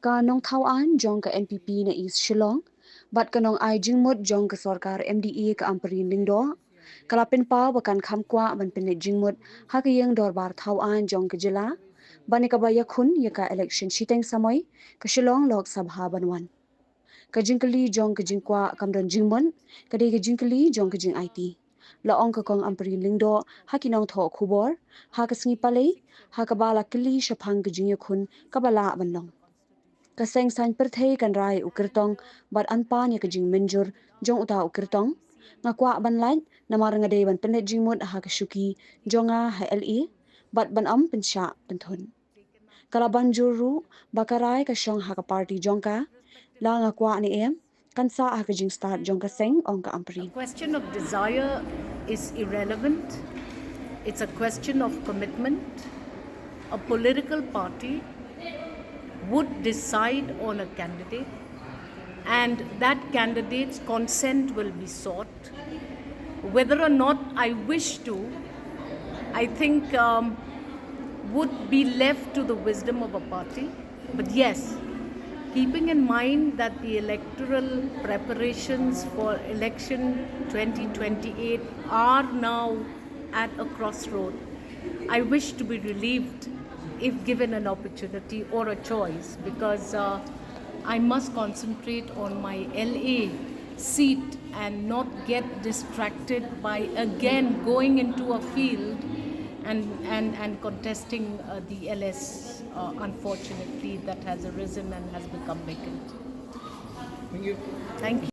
ka nong thawan jong ka MPP na East Shillong, bat ka nong ai jingmut jong ka sarkar MDE ka amperin lingdo, kalapin pa bakan khamkwa ban pinit jingmut hakiyang dorbar thawan jong ka jila, bani ka baya khun yaka election shiteng samoy ka Shillong Lok Sabha banwan. Ka jingkali jong ka jingkwa kamdon jingmun, ka de ka jingkali jong ka jing IT. Laong ka kong amperin lingdo hakinong tho khubor, ha ka sngi palay, ha ka bala kili syapang ka jingya khun kabala banlong. Kaseng san perthei kan rai ukirtong bat anpan ya kajing menjur jong uta ukirtong ngakwa ban lain namar ngade ban penet jingmut ha kashuki jonga ha LE bat ban pensha penthun kala banjuru bakarai ka shong ha ka party jongka la ngakwa ni kan sa ha kajing start jongka seng ong ka A ampri. question of desire is irrelevant. It's a question of commitment. A political party would decide on a candidate, and that candidate's consent will be sought. Whether or not I wish to, I think would be left to the wisdom of a party. But yes, keeping in mind that the electoral preparations for election 2028 are now at a crossroad, I wish to be relieved if given an opportunity or a choice, because I must concentrate on my LA seat and not get distracted by again going into a field and contesting the LS, unfortunately, that has arisen and has become vacant. Thank you. Thank you.